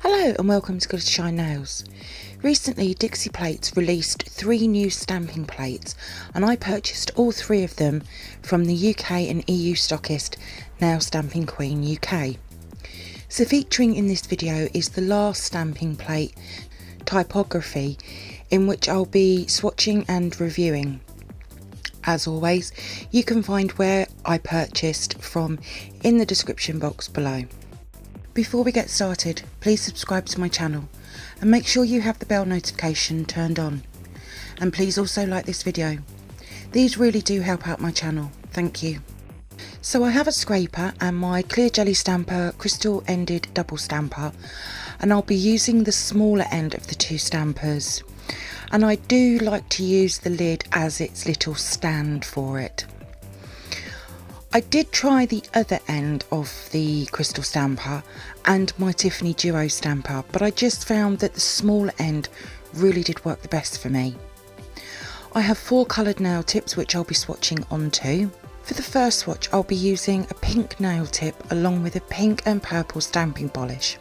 Hello and welcome to glittershinenails. Recently Dixie Plates released 3 new stamping plates and I purchased all 3 of them from the UK and EU stockist Nail Stamping Queen UK. So featuring in this video is the last stamping plate, Typography, in which I'll be swatching and reviewing. As always, you can find where I purchased from in the description box below. Before we get started, please subscribe to my channel and make sure you have the bell notification turned on. And please also like this video. These really do help out my channel, thank you. So I have a scraper and my clear jelly stamper crystal ended double stamper, and I'll be using the smaller end of the 2 stampers. And I do like to use the lid as its little stand for it. I did try the other end of the crystal stamper and my Tiffany duo stamper, but I just found that the smaller end really did work the best for me. I have 4 coloured nail tips which I'll be swatching onto. For the first swatch I'll be using a pink nail tip along with a pink and purple stamping polish.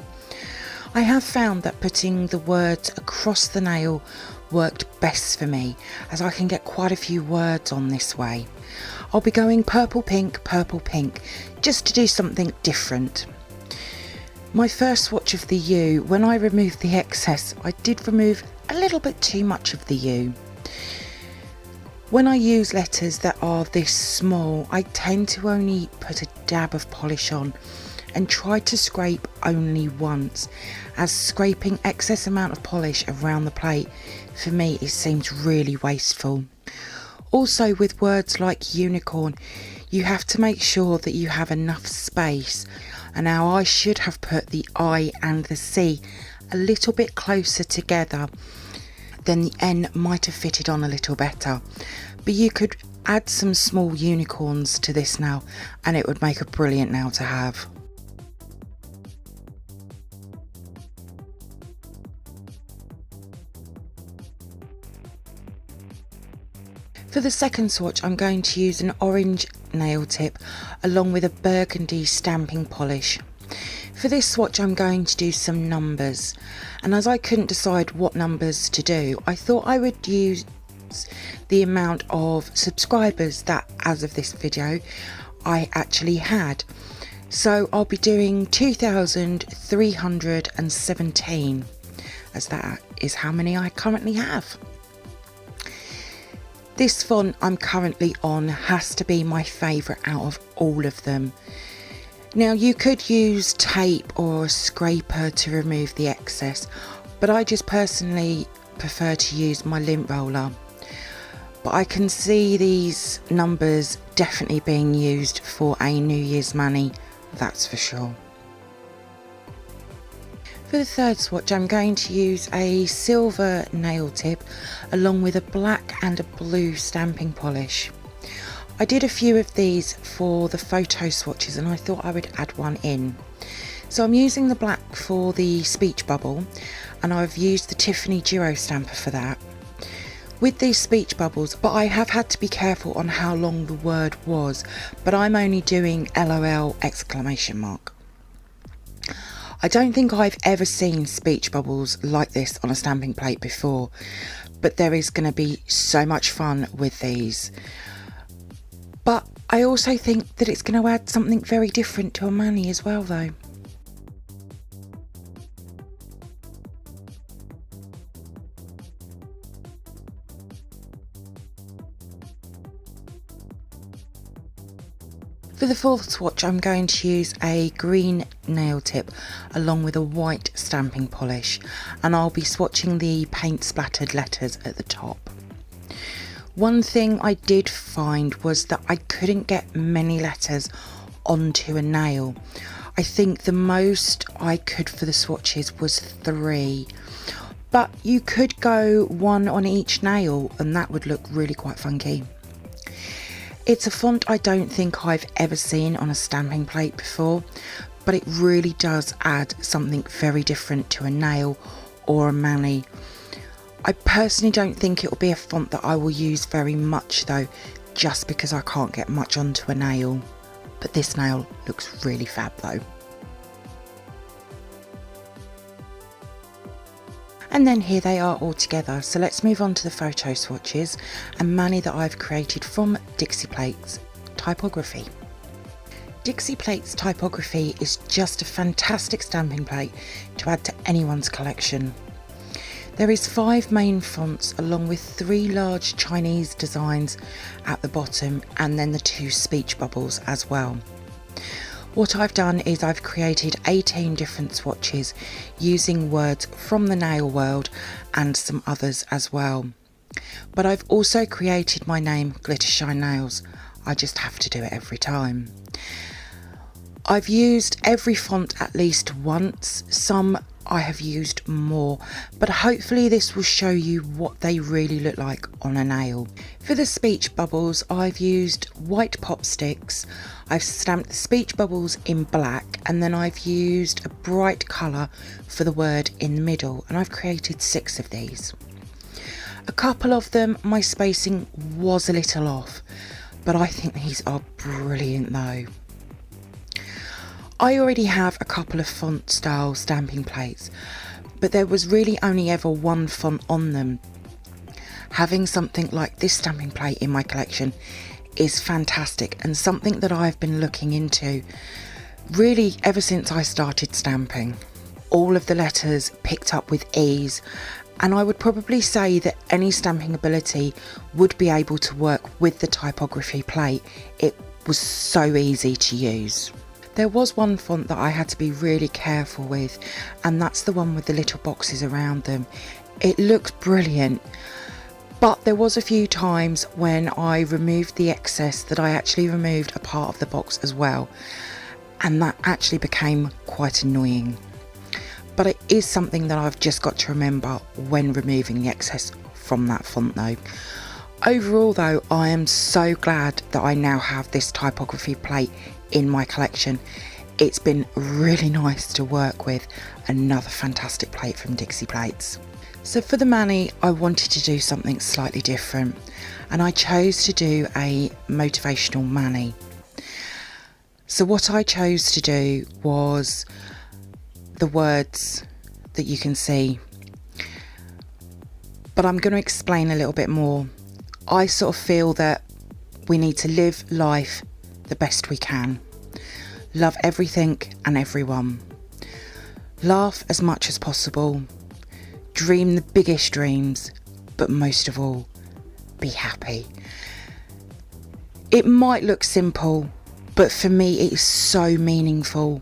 I have found that putting the words across the nail worked best for me, as I can get quite a few words on this way. I'll be going purple pink, just to do something different. My first swatch of the U, when I removed the excess, I did remove a little bit too much of the U. When I use letters that are this small, I tend to only put a dab of polish on and try to scrape only once, as scraping excess amount of polish around the plate, for me it seems really wasteful. Also with words like unicorn, you have to make sure that you have enough space, and now I should have put the I and the C a little bit closer together, then the N might have fitted on a little better. But you could add some small unicorns to this nail and it would make a brilliant nail to have. For the second swatch I'm going to use an orange nail tip along with a burgundy stamping polish. For this swatch I'm going to do some numbers, and as I couldn't decide what numbers to do, I thought I would use the amount of subscribers that, as of this video, I actually had. So I'll be doing 2,317, as that is how many I currently have. This font I'm currently on has to be my favourite out of all of them. Now you could use tape or a scraper to remove the excess, but I just personally prefer to use my lint roller. But I can see these numbers definitely being used for a New Year's money, that's for sure. For the third swatch I'm going to use a silver nail tip along with a black and a blue stamping polish. I did a few of these for the photo swatches and I thought I would add one in. So I'm using the black for the speech bubble and I've used the Tiffany duo stamper for that. With these speech bubbles, but I have had to be careful on how long the word was, but I'm only doing LOL exclamation mark. I don't think I've ever seen speech bubbles like this on a stamping plate before, but there is going to be so much fun with these. But I also think that it's going to add something very different to a mani as well though. For the fourth swatch I'm going to use a green nail tip along with a white stamping polish, and I'll be swatching the paint splattered letters at the top. One thing I did find was that I couldn't get many letters onto a nail. I think the most I could for the swatches was 3, but you could go 1 on each nail and that would look really quite funky. It's a font I don't think I've ever seen on a stamping plate before, but it really does add something very different to a nail or a mani. I personally don't think it will be a font that I will use very much though, just because I can't get much onto a nail. But this nail looks really fab though. And then here they are all together. So let's move on to the photo swatches and mani that I've created from Dixie Plates Typography. Dixie Plates Typography is just a fantastic stamping plate to add to anyone's collection. There is 5 main fonts along with 3 large Chinese designs at the bottom and then the 2 speech bubbles as well. What I've done is I've created 18 different swatches using words from the nail world and some others as well. But I've also created my name glittershinenails. I just have to do it every time. I've used every font at least once, some I have used more, but hopefully this will show you what they really look like on a nail. For the speech bubbles, I've used white pop sticks. I've stamped the speech bubbles in black, and then I've used a bright colour for the word in the middle, and I've created 6 of these. A couple of them, my spacing was a little off, but I think these are brilliant though. I already have a couple of font style stamping plates, but there was really only ever one font on them. Having something like this stamping plate in my collection is fantastic and something that I've been looking into really ever since I started stamping. All of the letters picked up with ease, and I would probably say that any stamping ability would be able to work with the typography plate. It was so easy to use. There was one font that I had to be really careful with, and that's the one with the little boxes around them. It looks brilliant, but there was a few times when I removed the excess that I actually removed a part of the box as well, and that actually became quite annoying. But it is something that I've just got to remember when removing the excess from that font though. Overall though, I am so glad that I now have this typography plate in my collection. It's been really nice to work with. Another fantastic plate from Dixie Plates. So for the mani, I wanted to do something slightly different, and I chose to do a motivational mani. So what I chose to do was the words that you can see, but I'm going to explain a little bit more. I sort of feel that we need to live life the best we can. Love everything and everyone. Laugh as much as possible. Dream the biggest dreams, but most of all, be happy. It might look simple, but for me it is so meaningful.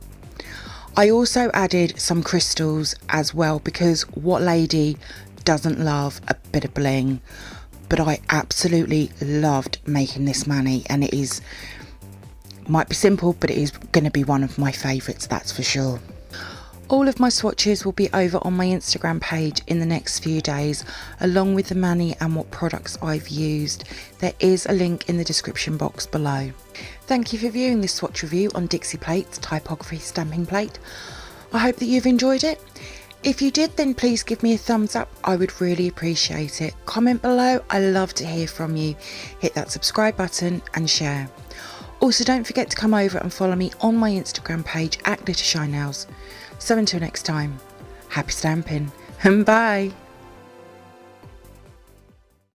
I also added some crystals as well, because what lady doesn't love a bit of bling? But I absolutely loved making this mani, and it is, might be simple, but it is going to be one of my favourites, that's for sure. All of my swatches will be over on my Instagram page in the next few days, along with the mani and what products I've used. There is a link in the description box below. Thank you for viewing this swatch review on Dixie Plates Typography stamping plate. I hope that you've enjoyed it. If you did, then please give me a thumbs up. I would really appreciate it. Comment below. I love to hear from you. Hit that subscribe button and share. Also, don't forget to come over and follow me on my Instagram page at glittershinenails. So until next time, happy stamping and bye.